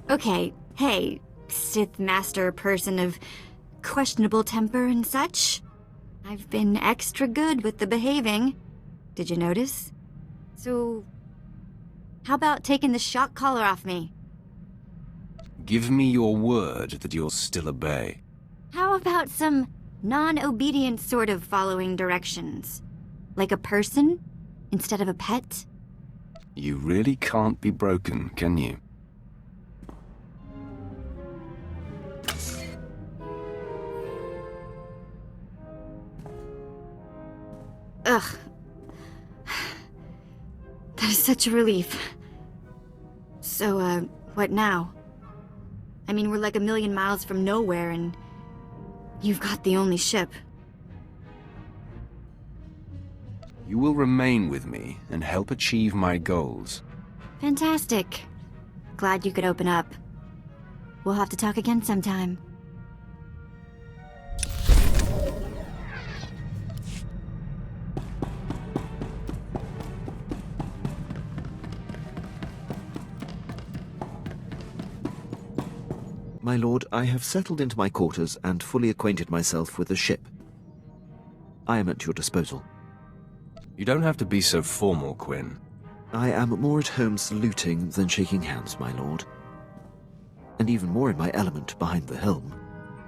Okay, hey, Sith Master person of questionable temper and such. I've been extra good with the behaving. Did you notice? So, how about taking the shock collar off me? Give me your word that you'll still obey. How about some non-obedient sort of following directions? Like a person instead of a pet? You really can't be broken, can you? Ugh. That is such a relief. So, what now? I mean, we're like a million miles from nowhere, and you've got the only ship. You will remain with me and help achieve my goals. Fantastic. Glad you could open up. We'll have to talk again sometime. My lord, I have settled into my quarters and fully acquainted myself with the ship. I am at your disposal. You don't have to be so formal, Quinn. I am more at home saluting than shaking hands, my lord. And even more in my element behind the helm.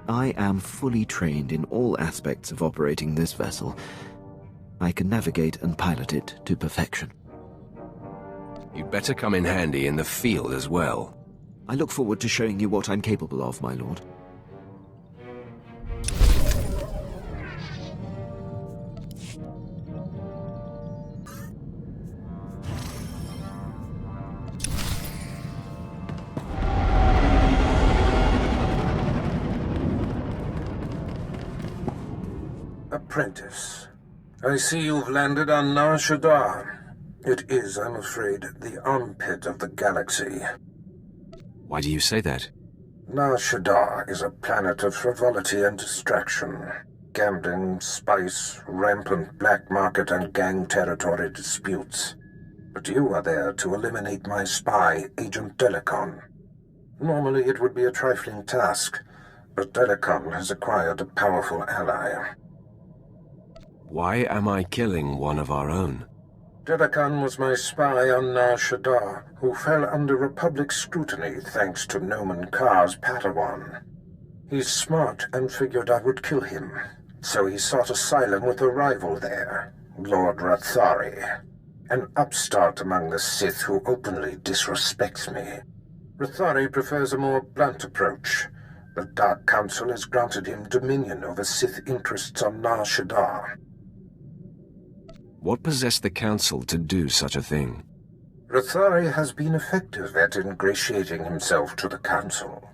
I am fully trained in all aspects of operating this vessel. I can navigate and pilot it to perfection. You'd better come in handy in the field as well. I look forward to showing you what I'm capable of, my lord. Apprentice, I see you've landed on SwtoR. It is, I'm afraid, the armpit of the galaxy. Why do you say that? SwtoR is a planet of frivolity and distraction. Gambling, spice, rampant black market and gang territory disputes. But you are there to eliminate my spy, Agent Delicon. Normally it would be a trifling task, but Delicon has acquired a powerful ally. Why am I killing one of our own? Delicon was my spy on SwtoR, who fell under Republic scrutiny thanks to Nomen Karr's Padawan. He's smart and figured I would kill him, so he sought asylum with a rival there, Lord Rathari, an upstart among the Sith who openly disrespects me. Rathari prefers a more blunt approach. The Dark Council has granted him dominion over Sith interests on SwtoR. What possessed the Council to do such a thing? Rathari has been effective at ingratiating himself to the Council.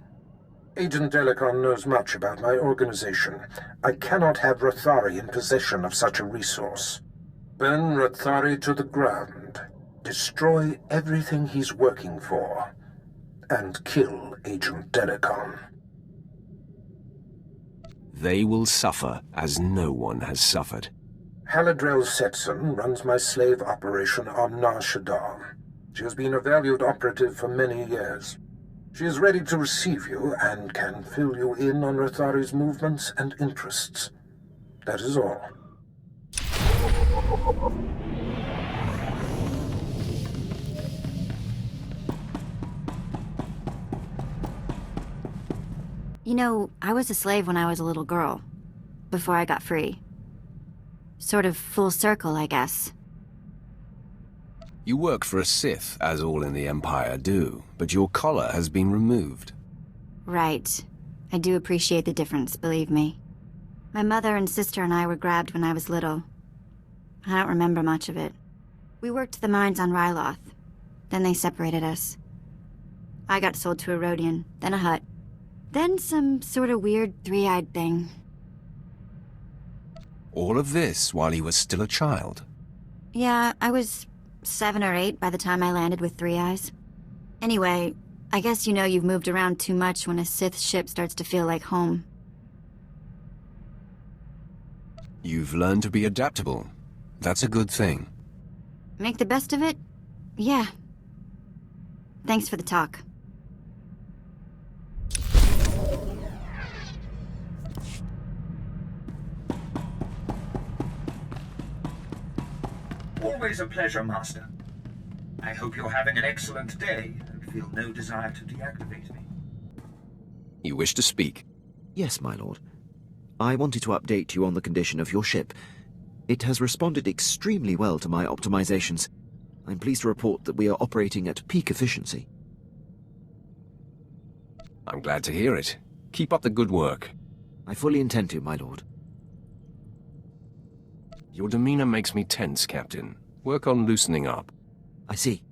Agent Delicon knows much about my organization. I cannot have Rathari in possession of such a resource. Burn Rathari to the ground. Destroy everything he's working for. And kill Agent Delicon. They will suffer as no one has suffered. Haladrel Setson runs my slave operation on SwtoR. She has been a valued operative for many years. She is ready to receive you and can fill you in on Rathari's movements and interests. That is all. You know, I was a slave when I was a little girl, before I got free. Sort of full circle, I guess. You work for a Sith, as all in the Empire do, but your collar has been removed. Right. I do appreciate the difference, believe me. My mother and sister and I were grabbed when I was little. I don't remember much of it. We worked the mines on Ryloth. Then they separated us. I got sold to a Rodian, then a Hutt. Then some sort of weird three-eyed thing. All of this while he was still a child? Yeah, I was 7 or 8 by the time I landed with 3 eyes. Anyway, I guess you know you've moved around too much when a Sith ship starts to feel like home. You've learned to be adaptable. That's a good thing. Make the best of it? Yeah. Thanks for the talk. Always a pleasure, Master. I hope you're having an excellent day and feel no desire to deactivate me. You wish to speak? Yes, my lord. I wanted to update you on the condition of your ship. It has responded extremely well to my optimizations. I'm pleased to report that we are operating at peak efficiency. I'm glad to hear it. Keep up the good work. I fully intend to, my lord. Your demeanor makes me tense, Captain. Work on loosening up. I see.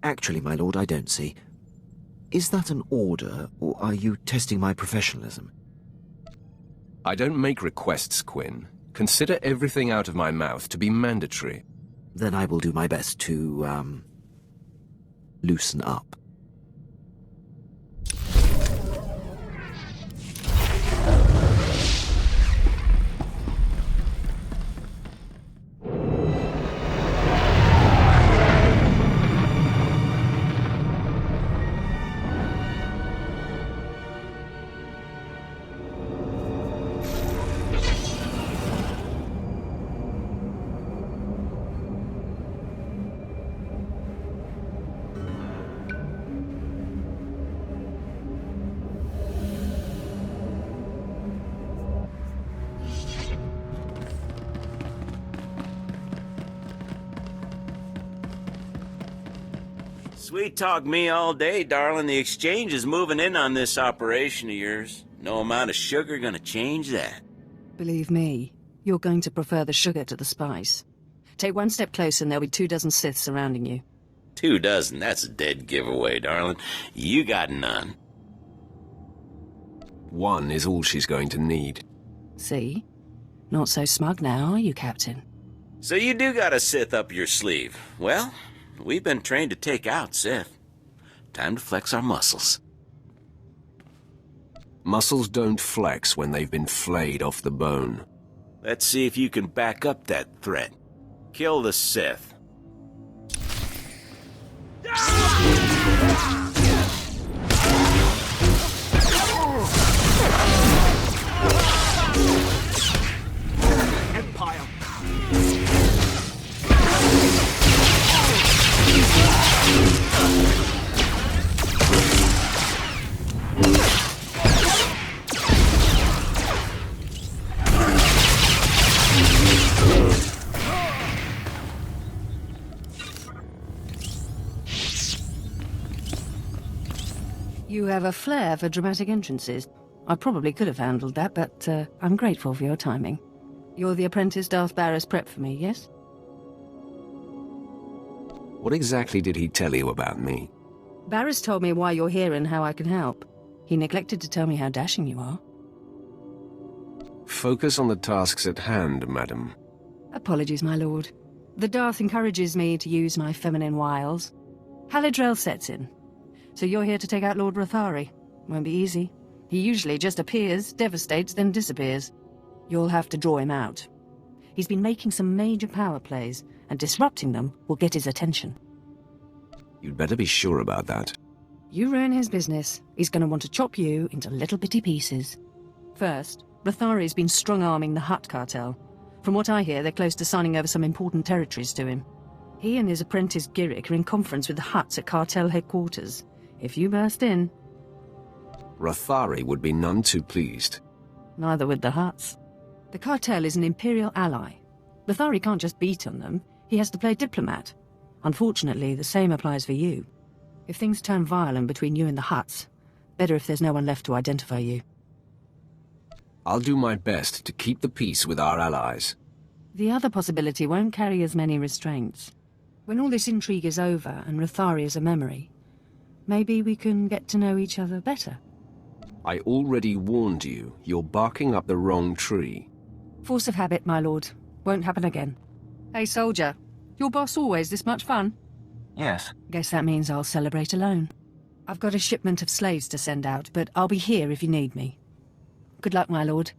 Actually, my lord, I don't see. Is that an order, or are you testing my professionalism? I don't make requests, Quinn. Consider everything out of my mouth to be mandatory. Then I will do my best to, loosen up. Sweet talk me all day, darling. The exchange is moving in on this operation of yours. No amount of sugar gonna change that. Believe me, you're going to prefer the sugar to the spice. Take one step closer and there'll be 24 Siths surrounding you. 24? That's a dead giveaway, darling. You got none. One is all she's going to need. See? Not so smug now, are you, Captain? So you do got a Sith up your sleeve. Well, we've been trained to take out Sith. Time to flex our muscles. Muscles don't flex when they've been flayed off the bone. Let's see if you can back up that threat. Kill the Sith. Empire! You have a flair for dramatic entrances. I probably could have handled that, but I'm grateful for your timing. You're the apprentice Darth Barris prepped for me, yes? What exactly did he tell you about me? Barris told me why you're here and how I can help. He neglected to tell me how dashing you are. Focus on the tasks at hand, madam. Apologies, my lord. The Darth encourages me to use my feminine wiles. Haladrel sets in. So you're here to take out Lord Rathari. Won't be easy. He usually just appears, devastates, then disappears. You'll have to draw him out. He's been making some major power plays, and disrupting them will get his attention. You'd better be sure about that. You ruin his business, he's going to want to chop you into little bitty pieces. First, Rathari's been strong-arming the Hutt cartel. From what I hear, they're close to signing over some important territories to him. He and his apprentice Giric are in conference with the Hutts at cartel headquarters. If you burst in... Rathari would be none too pleased. Neither would the Hutts. The cartel is an Imperial ally. Rathari can't just beat on them, he has to play diplomat. Unfortunately, the same applies for you. If things turn violent between you and the Hutts, better if there's no one left to identify you. I'll do my best to keep the peace with our allies. The other possibility won't carry as many restraints. When all this intrigue is over and Rathari is a memory, maybe we can get to know each other better. I already warned you. You're barking up the wrong tree. Force of habit, my lord. Won't happen again. Hey, soldier. Your boss always this much fun? Yes. Guess that means I'll celebrate alone. I've got a shipment of slaves to send out, but I'll be here if you need me. Good luck, my lord.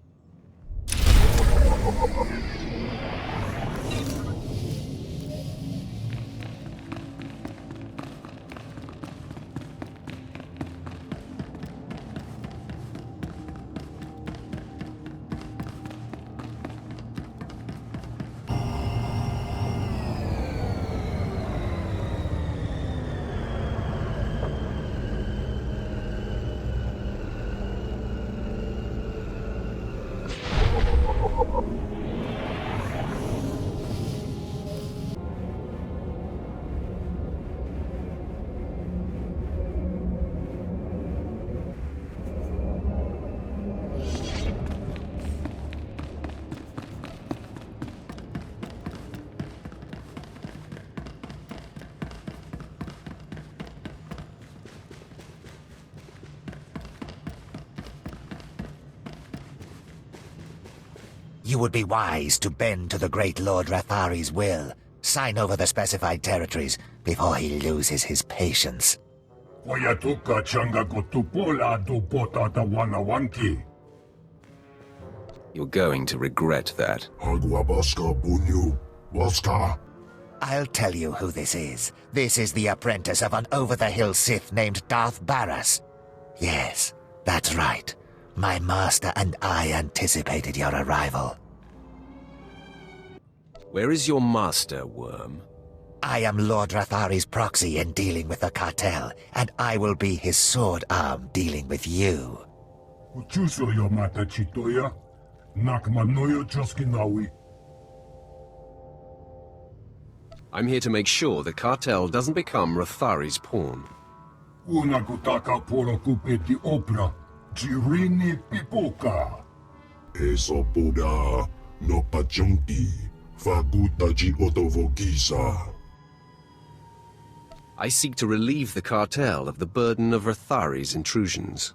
you would be wise to bend to the great Lord Rathari's will. Sign over the specified territories before he loses his patience. Wayatuka changa kotupola do potata wanawanki. You're going to regret that. Agwabaska bunyu. Waska. I'll tell you who this is. This is the apprentice of an over-the-hill Sith named Darth Barras. Yes, that's right. My master and I anticipated your arrival. Where is your master, Worm? I am Lord Rathari's proxy in dealing with the cartel, and I will be his sword arm dealing with you. Uchuso yo mata chitoya. Nakmanoyo choskinawi. I'm here to make sure the cartel doesn't become Rathari's pawn. Una kutaka poro kupeti opera. Jirini pipoka. Eso poda. No pachunki. Faguta ji otovokisa. I seek to relieve the cartel of the burden of Rathari's intrusions.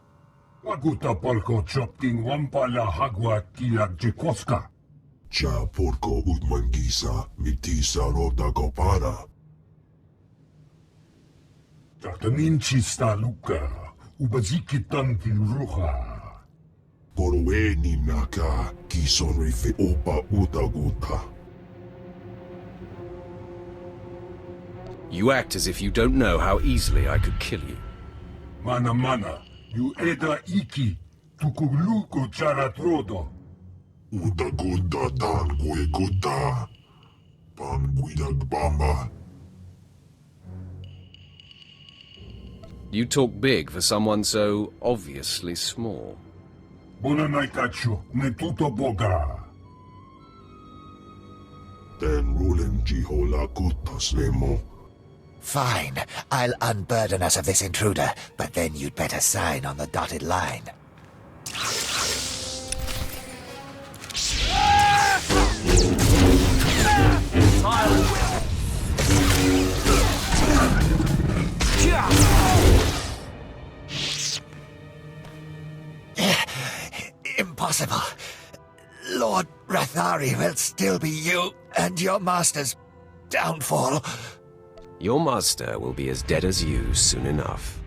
Waguta palko chopting wampala hagwa kilag jikoska. Cha porko udmangisa mitisa rota kopara. Tatanin chista luka. Ubaziki tanti ruha. Korweni naka kisonri fe opa utaguta. You act as if you don't know how easily I could kill you. Mana, you eda iki, tukuluko charatrodo. Utaguda dan gueguda, pan guidagbamba. You talk big for someone so obviously small. Bonanaikachu, ne tuto boga. Ten rulen jihola kutas nemo. Fine, I'll unburden us of this intruder, but then you'd better sign on the dotted line. Impossible. Lord Rathari will still be you and your master's downfall. Your master will be as dead as you soon enough.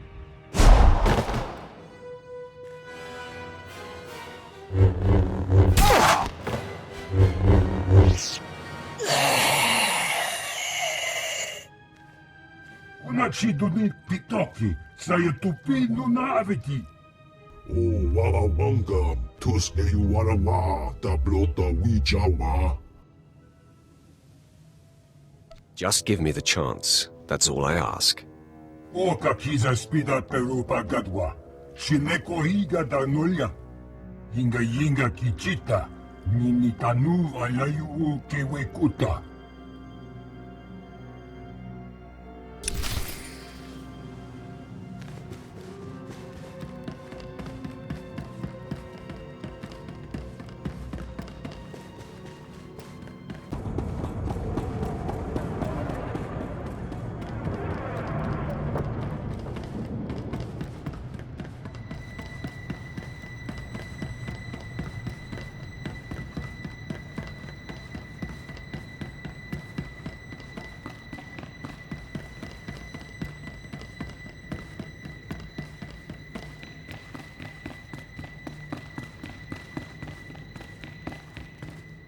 Unachiduni pitoki, sayatupi nuna aviti. Oh, wawawanga, tus eyuwarawa, tablota wijawa. Just give me the chance. That's all I ask. Oka kiza spida perupa gadwa. Shineko higa danolia. Yinga kichita. Nini tanu alayu kewekuta.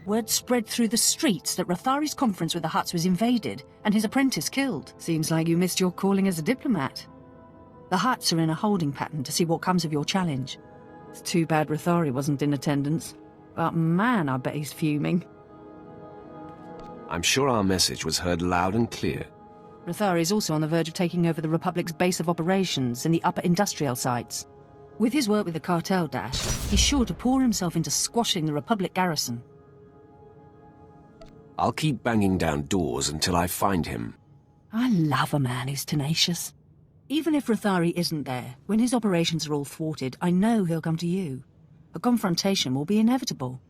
Word spread through the streets that Rathari's conference with the Hutts was invaded and his apprentice killed. Seems like you missed your calling as a diplomat. The Hutts are in a holding pattern to see what comes of your challenge. It's too bad Rathari wasn't in attendance. But man, I bet he's fuming. I'm sure our message was heard loud and clear. Rathari is also on the verge of taking over the Republic's base of operations in the upper industrial sites. With his work with the cartel dash, he's sure to pour himself into squashing the Republic garrison. I'll keep banging down doors until I find him. I love a man who's tenacious. Even if Rathari isn't there, when his operations are all thwarted, I know he'll come to you. A confrontation will be inevitable.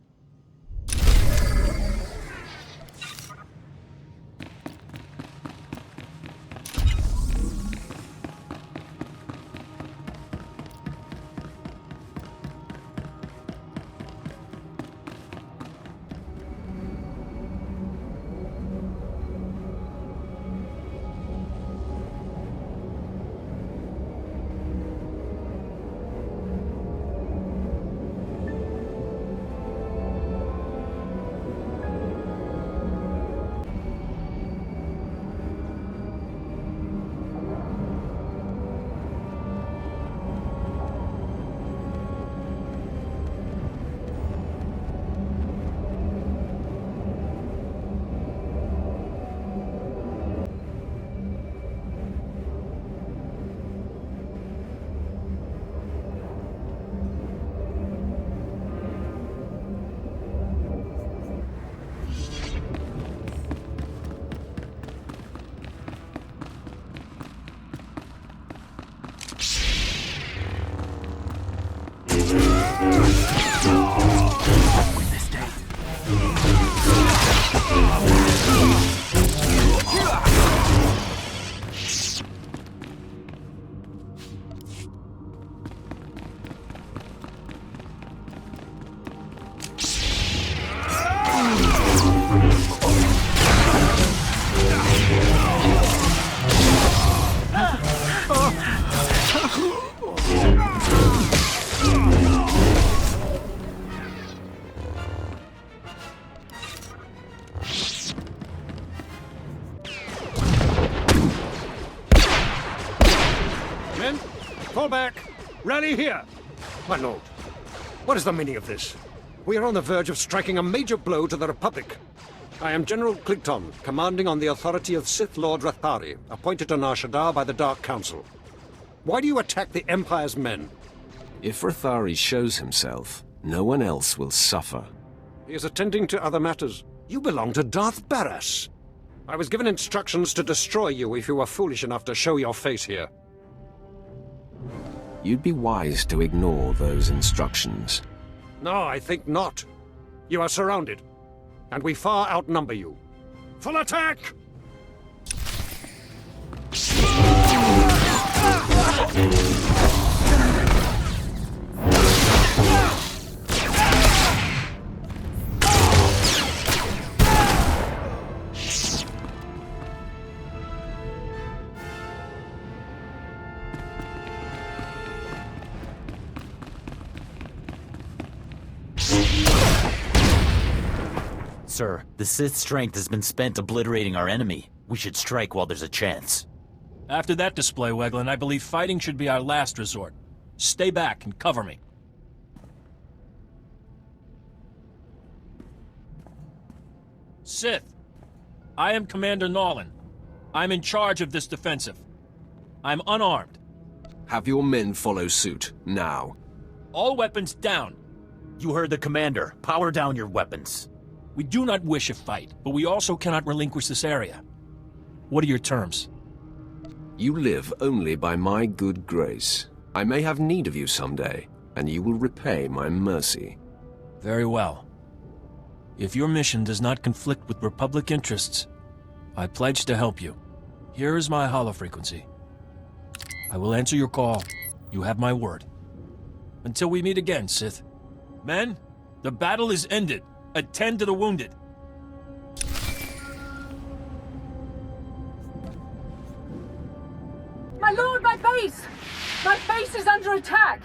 Fall back! Rally here! My lord, what is the meaning of this? We are on the verge of striking a major blow to the Republic. I am General Clinton, commanding on the authority of Sith Lord Rathari, appointed to Nar Shaddaa by the Dark Council. Why do you attack the Empire's men? If Rathari shows himself, no one else will suffer. He is attending to other matters. You belong to Darth Barras. I was given instructions to destroy you if you were foolish enough to show your face here. You'd be wise to ignore those instructions. No, I think not. You are surrounded, and we far outnumber you. Full attack! Sir, the Sith's strength has been spent obliterating our enemy. We should strike while there's a chance. After that display, Weglin, I believe fighting should be our last resort. Stay back and cover me. Sith, I am Commander Nolan. I'm in charge of this defensive. I'm unarmed. Have your men follow suit, now. All weapons down. You heard the commander. Power down your weapons. We do not wish a fight, but we also cannot relinquish this area. What are your terms? You live only by my good grace. I may have need of you someday, and you will repay my mercy. Very well. If your mission does not conflict with Republic interests, I pledge to help you. Here is my holofrequency. I will answer your call. You have my word. Until we meet again, Sith. Men, the battle is ended. Attend to the wounded. My lord, my base! My base is under attack!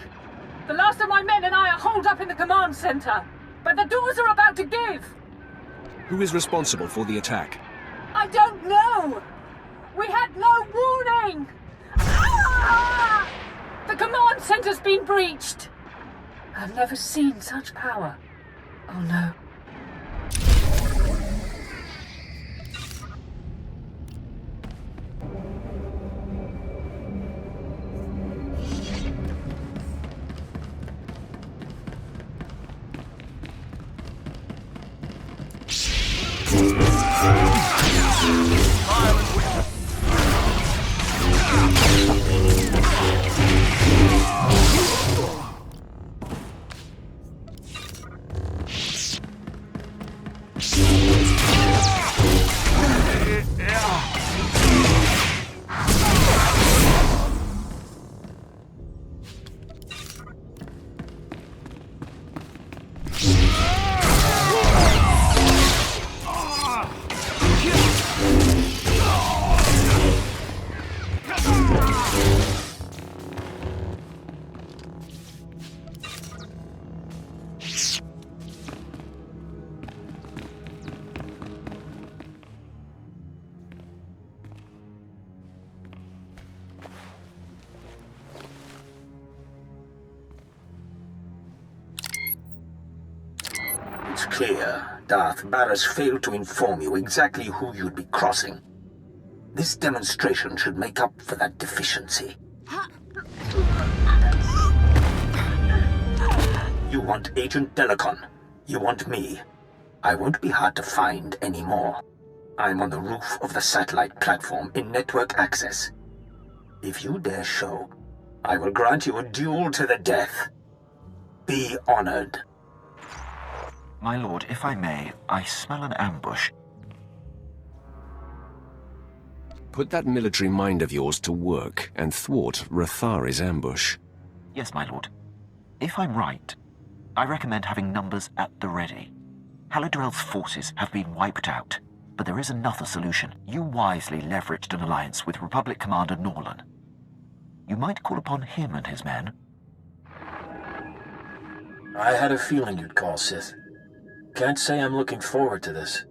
The last of my men and I are holed up in the command center, but the doors are about to give! Who is responsible for the attack? I don't know! We had no warning! Ah! The command center's been breached! I've never seen such power. Oh no. It's clear Darth Barras failed to inform you exactly who you'd be crossing. This demonstration should make up for that deficiency. You want Agent Delicon. You want me. I won't be hard to find anymore. I'm on the roof of the satellite platform in network access. If you dare show, I will grant you a duel to the death. Be honored. My lord, if I may, I smell an ambush. Put that military mind of yours to work and thwart Rathari's ambush. Yes, my lord. If I'm right, I recommend having numbers at the ready. Haladrel's forces have been wiped out, but there is another solution. You wisely leveraged an alliance with Republic Commander Nolan. You might call upon him and his men. I had a feeling you'd call, Sith. Can't say I'm looking forward to this.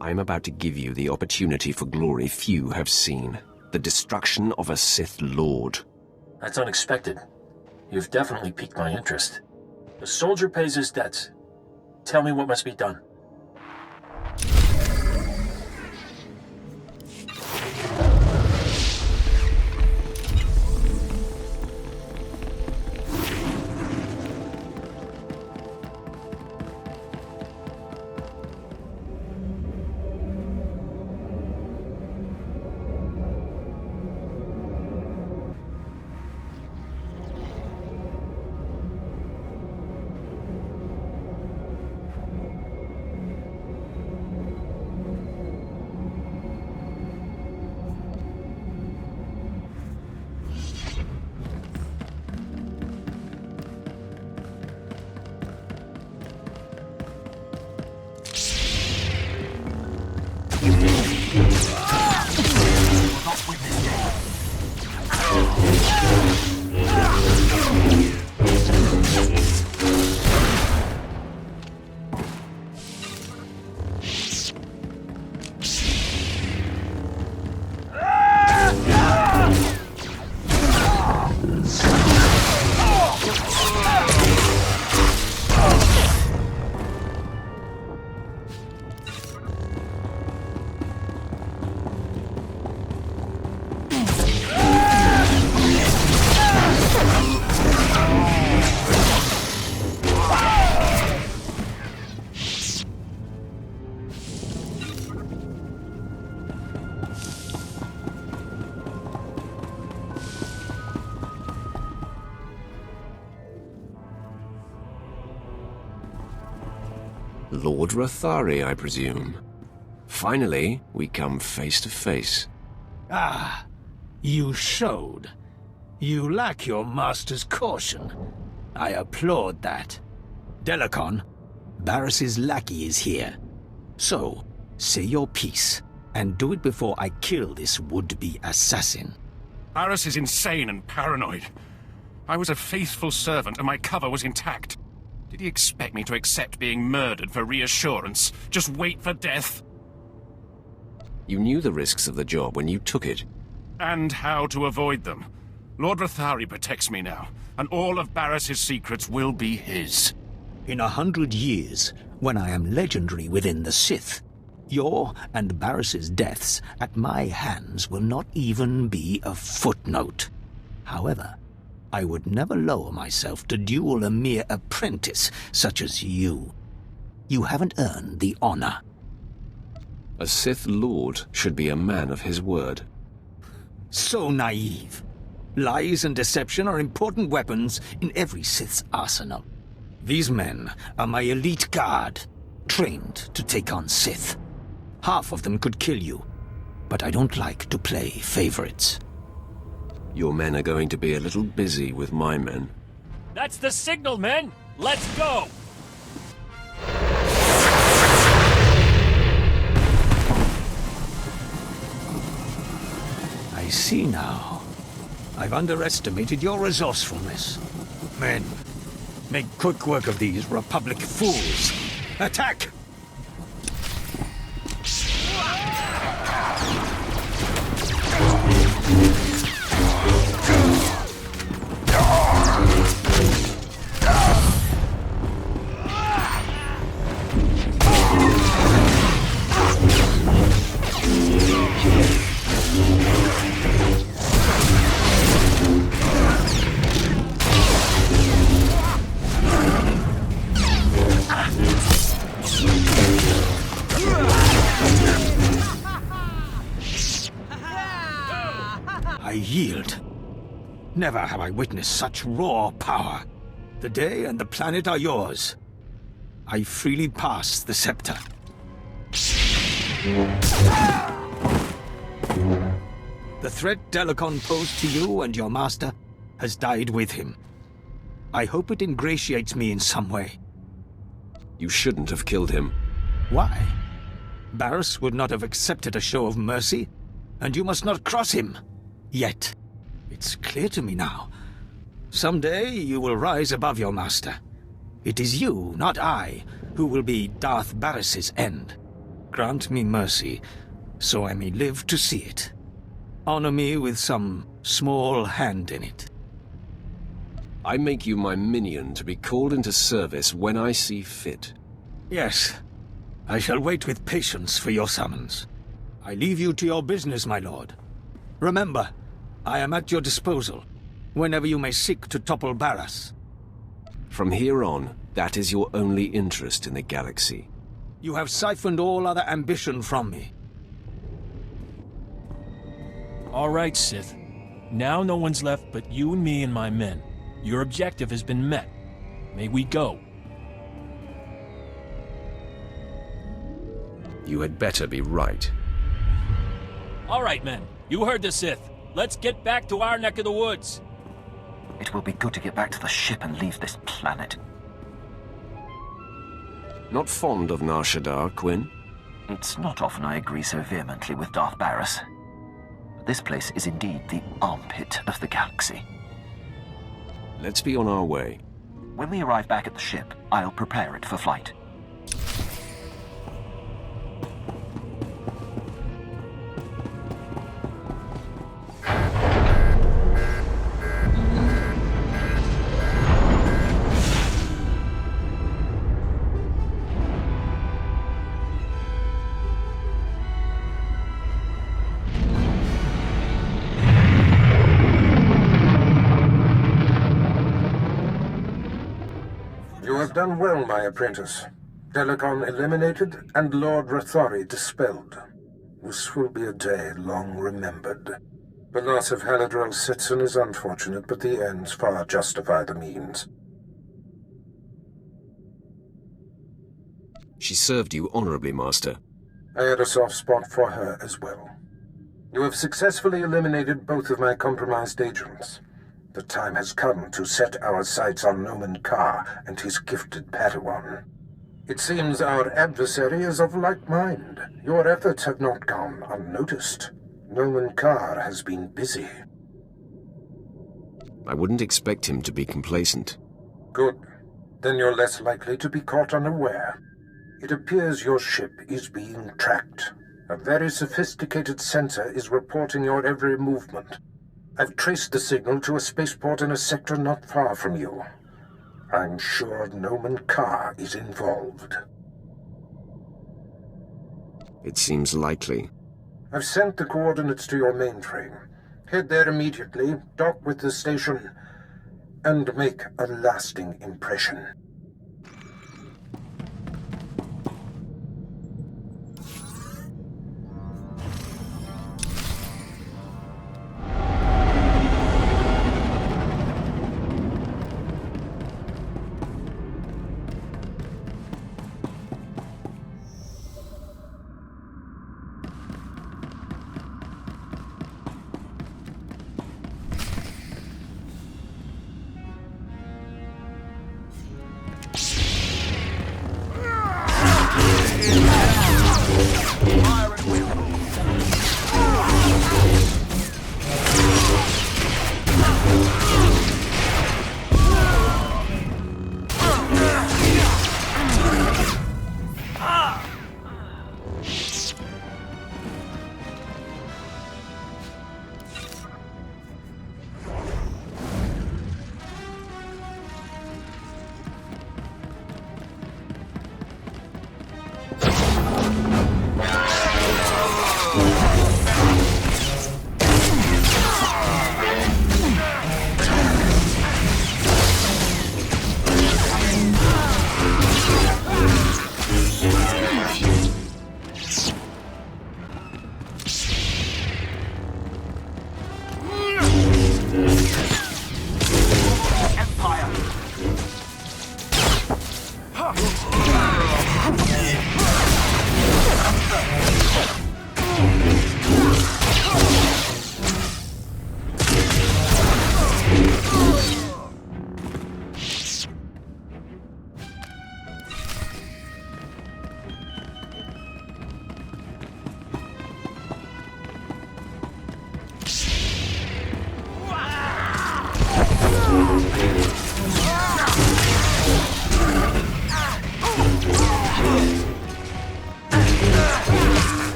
I'm about to give you the opportunity for glory few have seen. the destruction of a Sith Lord. That's unexpected. You've definitely piqued my interest. The soldier pays his debts. Tell me what must be done. Lord Rathari, I presume. Finally, we come face to face. Ah, you showed. You lack your master's caution. I applaud that. Delicon, Barris's lackey is here. So, say your piece, and do it before I kill this would-be assassin. Barris is insane and paranoid. I was a faithful servant and my cover was intact. Did he expect me to accept being murdered for reassurance? Just wait for death? You knew the risks of the job when you took it. And how to avoid them. Lord Rathari protects me now, and all of Barris's secrets will be his. In 100 years, when I am legendary within the Sith, your and Barris's deaths at my hands will not even be a footnote. However, I would never lower myself to duel a mere apprentice such as you. You haven't earned the honor. A Sith Lord should be a man of his word. So naive. Lies and deception are important weapons in every Sith's arsenal. These men are my elite guard, trained to take on Sith. Half of them could kill you, but I don't like to play favorites. Your men are going to be a little busy with my men. That's the signal, men! Let's go! I see now. I've underestimated your resourcefulness. Men, make quick work of these Republic fools. Attack! I yield. Never have I witnessed such raw power. The day and the planet are yours. I freely pass the scepter. The threat Delicon posed to you and your master has died with him. I hope it ingratiates me in some way. You shouldn't have killed him. Why? Barris would not have accepted a show of mercy, and you must not cross him. Yet, it's clear to me now. Someday you will rise above your master. It is you, not I, who will be Darth Barris's end. Grant me mercy, so I may live to see it. honor me with some small hand in it. I make you my minion to be called into service when I see fit. Yes. I shall wait with patience for your summons. I leave you to your business, my lord. Remember, I am at your disposal, whenever you may seek to topple Barras. From here on, that is your only interest in the galaxy. You have siphoned all other ambition from me. All right, Sith. Now no one's left but you and me and my men. Your objective has been met. May we go. You had better be right. All right, men. You heard the Sith. Let's get back to our neck of the woods. It will be good to get back to the ship and leave this planet. Not fond of Nar Shaddaa, Quinn? It's not often I agree so vehemently with Darth Barras. This place is indeed the armpit of the galaxy. Let's be on our way. When we arrive back at the ship, I'll prepare it for flight. You have done well, my apprentice. Delicon eliminated and Lord Rathori dispelled. This will be a day long remembered. The loss of Haladrel Sitson is unfortunate, but the ends far justify the means. She served you honorably, Master. I had a soft spot for her as well. You have successfully eliminated both of my compromised agents. The time has come to set our sights on Noman Karr and his gifted Padawan. It seems our adversary is of like mind. Your efforts have not gone unnoticed. Noman Karr has been busy. I wouldn't expect him to be complacent. Good. Then you're less likely to be caught unaware. It appears your ship is being tracked. A very sophisticated sensor is reporting your every movement. I've traced the signal to a spaceport in a sector not far from you. I'm sure Noman Karr is involved. It seems likely. I've sent the coordinates to your mainframe. Head there immediately, dock with the station, and make a lasting impression.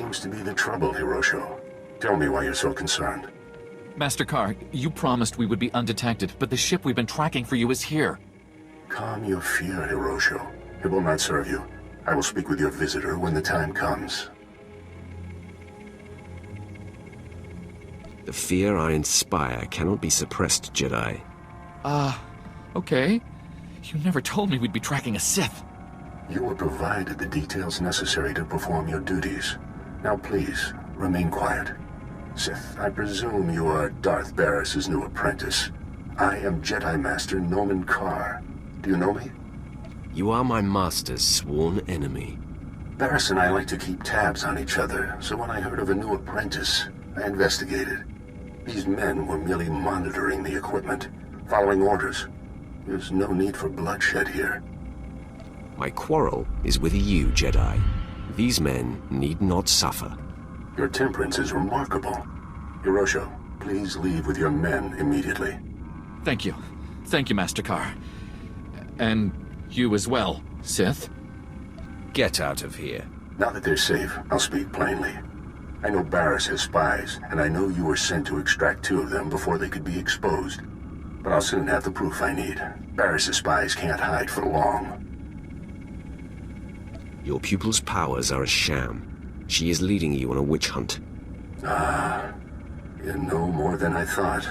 seems to be the trouble, Hirosho? Tell me why you're so concerned. Master Carr, you promised we would be undetected, but the ship we've been tracking for you is here. Calm your fear, Hirosho. It will not serve you. I will speak with your visitor when the time comes. The fear I inspire cannot be suppressed, Jedi. Okay. You never told me we'd be tracking a Sith. You were provided the details necessary to perform your duties. Now please, remain quiet. Sith, I presume you are Darth Barris's new apprentice. I am Jedi Master Noman Carr. Do you know me? You are my master's sworn enemy. Barris and I like to keep tabs on each other, so when I heard of a new apprentice, I investigated. These men were merely monitoring the equipment, following orders. There's no need for bloodshed here. My quarrel is with you, Jedi. These men need not suffer. Your temperance is remarkable. Hirosho, please leave with your men immediately. Thank you. Thank you, Master Carr. And you as well, Sith. Get out of here. Now that they're safe, I'll speak plainly. I know Barris has spies, and I know you were sent to extract 2 of them before they could be exposed. But I'll soon have the proof I need. Barris's spies can't hide for long. Your pupil's powers are a sham. She is leading you on a witch hunt. You know more than I thought.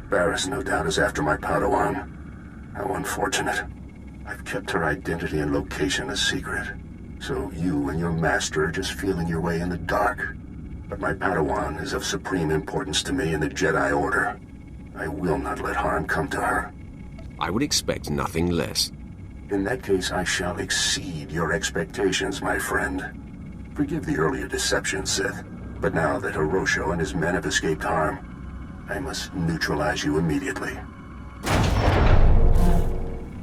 Barris, no doubt, is after my Padawan. How unfortunate. I've kept her identity and location a secret. So you and your master are just feeling your way in the dark. But my Padawan is of supreme importance to me in the Jedi Order. I will not let harm come to her. I would expect nothing less. In that case, I shall exceed your expectations, my friend. Forgive the earlier deception, Sith. But now that Hirosho and his men have escaped harm, I must neutralize you immediately.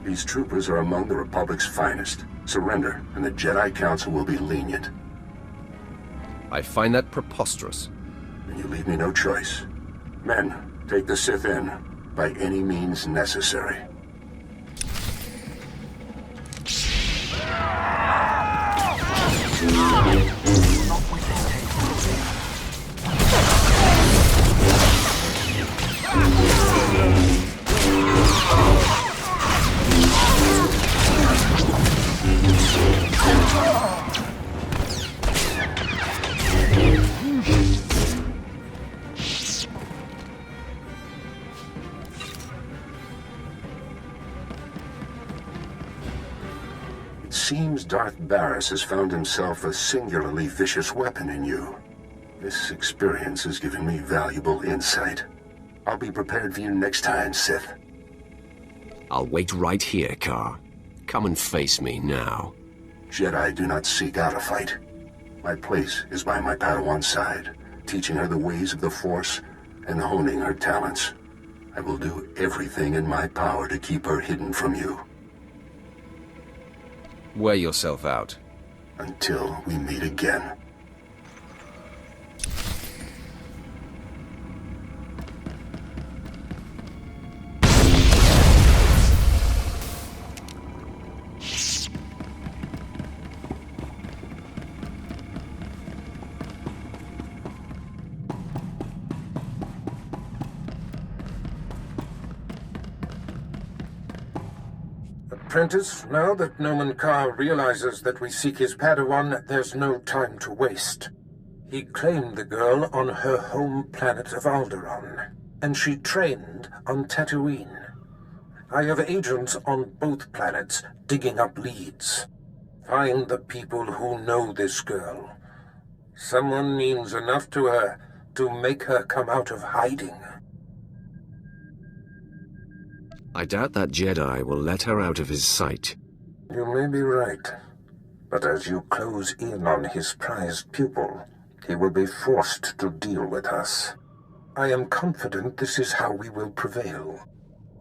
These troopers are among the Republic's finest. Surrender, and the Jedi Council will be lenient. I find that preposterous. Then you leave me no choice. Men, take the Sith in, by any means necessary. It seems Darth Barris has found himself a singularly vicious weapon in you. This experience has given me valuable insight. I'll be prepared for you next time, Sith. I'll wait right here, Carr. Come and face me now. Jedi do not seek out a fight. My place is by my Padawan's side, teaching her the ways of the Force and honing her talents. I will do everything in my power to keep her hidden from you. Wear yourself out. Until we meet again. Apprentice, now that Noman Carr realizes that we seek his Padawan, there's no time to waste. He claimed the girl on her home planet of Alderaan, and she trained on Tatooine. I have agents on both planets digging up leads. Find the people who know this girl. Someone means enough to her to make her come out of hiding. I doubt that Jedi will let her out of his sight. You may be right. But as you close in on his prized pupil, he will be forced to deal with us. I am confident this is how we will prevail.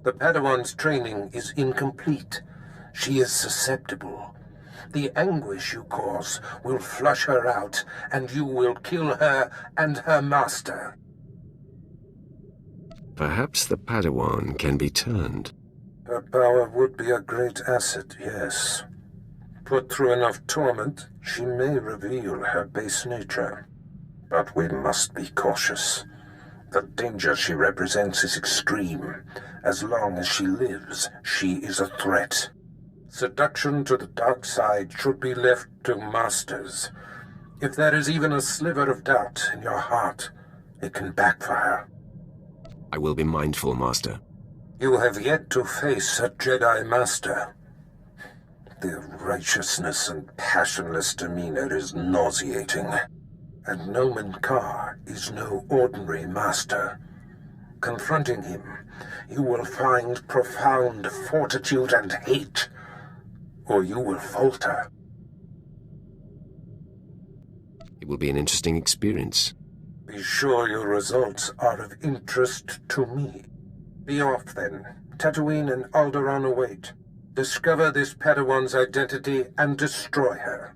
The Padawan's training is incomplete. She is susceptible. The anguish you cause will flush her out, and you will kill her and her master. Perhaps the Padawan can be turned. Her power would be a great asset, yes. Put through enough torment, she may reveal her base nature. But we must be cautious. The danger she represents is extreme. As long as she lives, she is a threat. Seduction to the dark side should be left to masters. If there is even a sliver of doubt in your heart, it can backfire. I will be mindful, Master. You have yet to face a Jedi Master. Their righteousness and passionless demeanor is nauseating. And Nomen Karr is no ordinary master. Confronting him, you will find profound fortitude and hate, or you will falter. It will be an interesting experience. Be sure your results are of interest to me. Be off, then. Tatooine and Alderaan await. Discover this Padawan's identity and destroy her.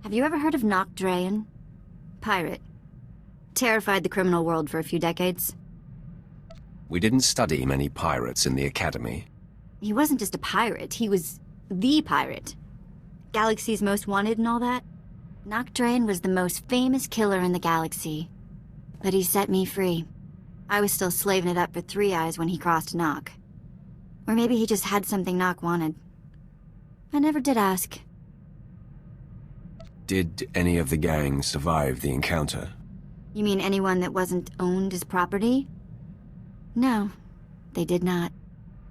Have you ever heard of Nock Drayen? Pirate. Terrified the criminal world for a few decades. We didn't study many pirates in the Academy. He wasn't just a pirate, he was the pirate. Galaxy's most wanted and all that. Nock Drayen was the most famous killer in the galaxy. But he set me free. I was still slaving it up for Three Eyes when he crossed Nock. Or maybe he just had something Nock wanted. I never did ask. Did any of the gang survive the encounter? You mean anyone that wasn't owned as property? No, they did not.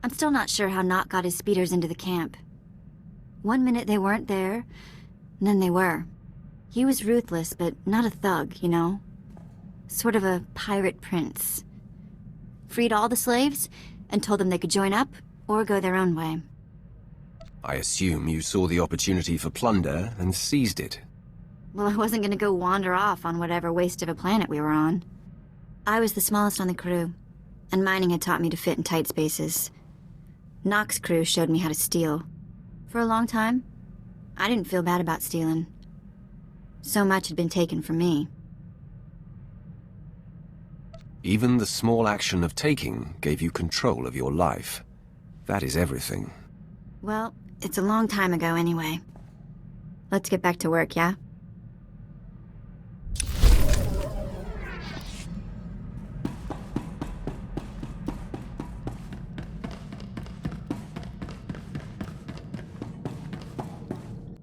I'm still not sure how Nock got his speeders into the camp. One minute they weren't there, and then they were. He was ruthless, but not a thug, you know? Sort of a pirate prince. Freed all the slaves, and told them they could join up, or go their own way. I assume you saw the opportunity for plunder and seized it. Well, I wasn't gonna go wander off on whatever waste of a planet we were on. I was the smallest on the crew, and mining had taught me to fit in tight spaces. Nock's crew showed me how to steal. For a long time, I didn't feel bad about stealing. So much had been taken from me. Even the small action of taking gave you control of your life. That is everything. Well, it's a long time ago anyway. Let's get back to work, yeah?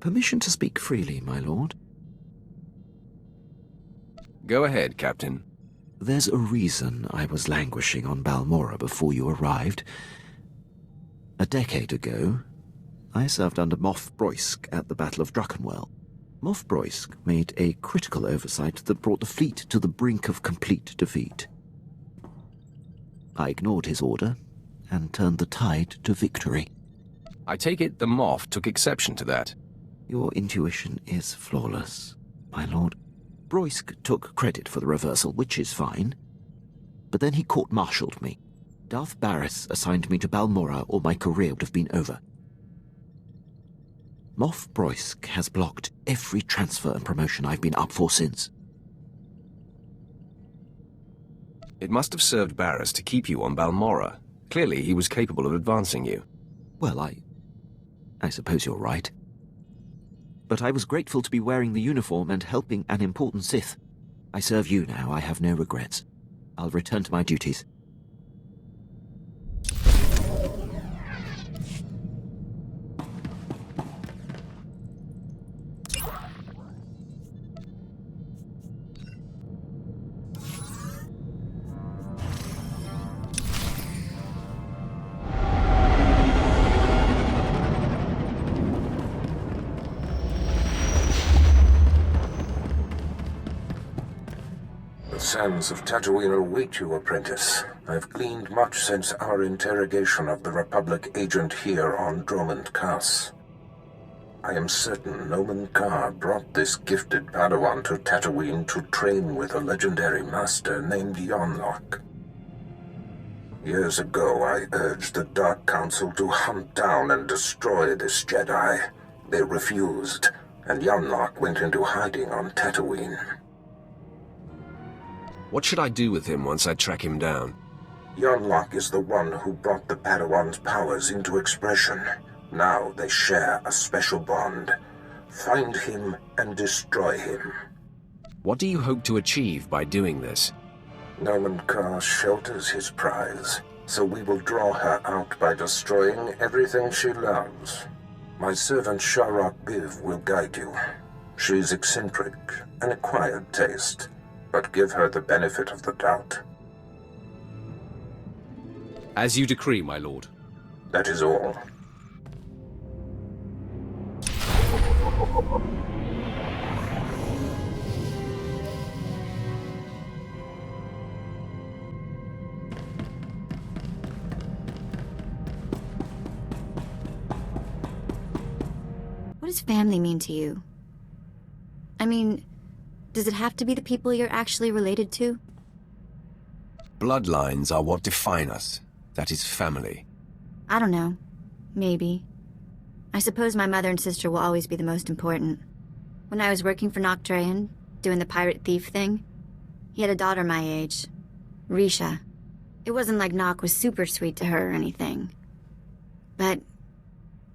Permission to speak freely, my lord? Go ahead, Captain. There's a reason I was languishing on Balmorra before you arrived. A decade ago, I served under Moff Broysk at the Battle of Druckenwell. Moff Broysk made a critical oversight that brought the fleet to the brink of complete defeat. I ignored his order and turned the tide to victory. I take it the Moff took exception to that. Your intuition is flawless, my lord. Broysk took credit for the reversal, which is fine. But then he court-martialed me. Darth Barris assigned me to Balmorra, or my career would have been over. Moff Broysk has blocked every transfer and promotion I've been up for since. It must have served Barris to keep you on Balmorra. Clearly, he was capable of advancing you. Well, I suppose you're right. But I was grateful to be wearing the uniform and helping an important Sith. I serve you now, I have no regrets. I'll return to my duties. The sands of Tatooine await you, apprentice. I've gleaned much since our interrogation of the Republic agent here on Dromund Kaas. I am certain Nomen Karr brought this gifted Padawan to Tatooine to train with a legendary master named Yonlock. Years ago, I urged the Dark Council to hunt down and destroy this Jedi. They refused, and Yonlock went into hiding on Tatooine. What should I do with him once I track him down? Yonlock is the one who brought the Padawan's powers into expression. Now they share a special bond. Find him and destroy him. What do you hope to achieve by doing this? Noman Kar shelters his prize, so we will draw her out by destroying everything she loves. My servant Sharok Biv will guide you. She's eccentric, an acquired taste, but give her the benefit of the doubt. As you decree, my lord. That is all. What does family mean to you? I mean, does it have to be the people you're actually related to? Bloodlines are what define us. That is family. I don't know. Maybe. I suppose my mother and sister will always be the most important. When I was working for Noctrayan, doing the pirate thief thing, he had a daughter my age, Risha. It wasn't like Nock was super sweet to her or anything. But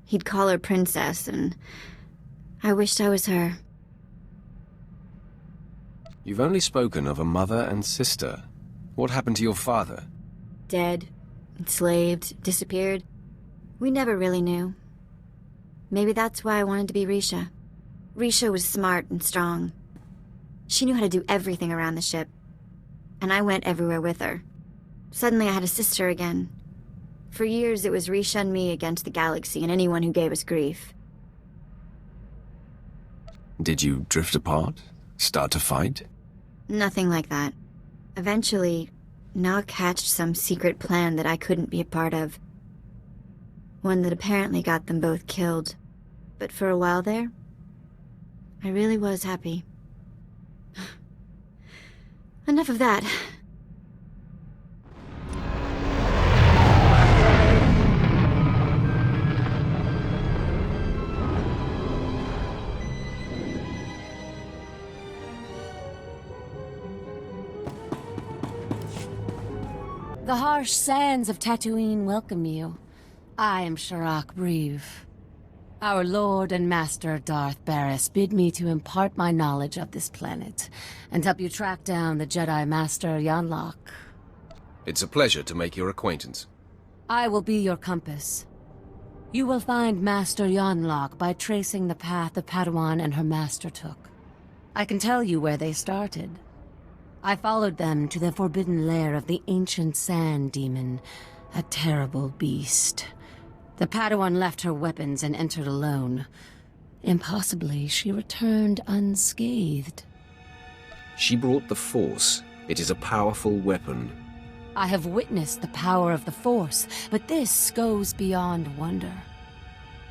he'd call her princess, and I wished I was her. You've only spoken of a mother and sister. What happened to your father? Dead, enslaved, disappeared. We never really knew. Maybe that's why I wanted to be Risha. Risha was smart and strong. She knew how to do everything around the ship. And I went everywhere with her. Suddenly I had a sister again. For years it was Risha and me against the galaxy and anyone who gave us grief. Did you drift apart? Start to fight? Nothing like that. Eventually, Nock hatched some secret plan that I couldn't be a part of. One that apparently got them both killed. But for a while there, I really was happy. Enough of that. The harsh sands of Tatooine welcome you. I am Sharok Breve. Our Lord and Master Darth Barris bid me to impart my knowledge of this planet and help you track down the Jedi Master Yonlock. It's a pleasure to make your acquaintance. I will be your compass. You will find Master Yonlock by tracing the path the Padawan and her master took. I can tell you where they started. I followed them to the forbidden lair of the ancient sand demon, a terrible beast. The Padawan left her weapons and entered alone. Impossibly, she returned unscathed. She brought the Force. It is a powerful weapon. I have witnessed the power of the Force, but this goes beyond wonder.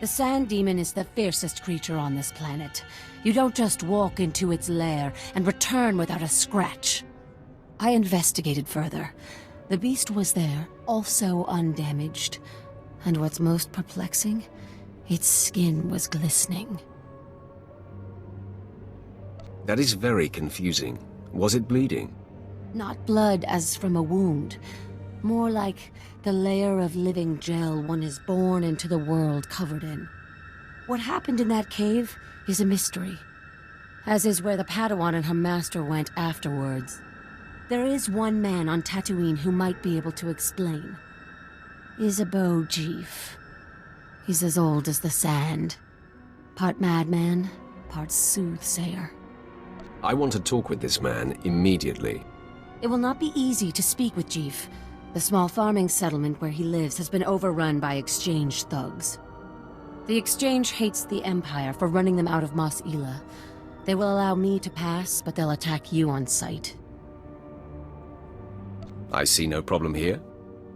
The sand demon is the fiercest creature on this planet. You don't just walk into its lair and return without a scratch. I investigated further. The beast was there, also undamaged. And what's most perplexing, its skin was glistening. That is very confusing. Was it bleeding? Not blood as from a wound. More like the layer of living gel one is born into the world covered in. What happened in that cave is a mystery. As is where the Padawan and her master went afterwards. There is one man on Tatooine who might be able to explain. Isabeau Jeef. He's as old as the sand. Part madman, part soothsayer. I want to talk with this man immediately. It will not be easy to speak with Jeef. The small farming settlement where he lives has been overrun by Exchange thugs. The Exchange hates the Empire for running them out of Mos Ela. They will allow me to pass, but they'll attack you on sight. I see no problem here.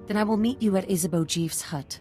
Then I will meet you at Isabeau Jeef's hut.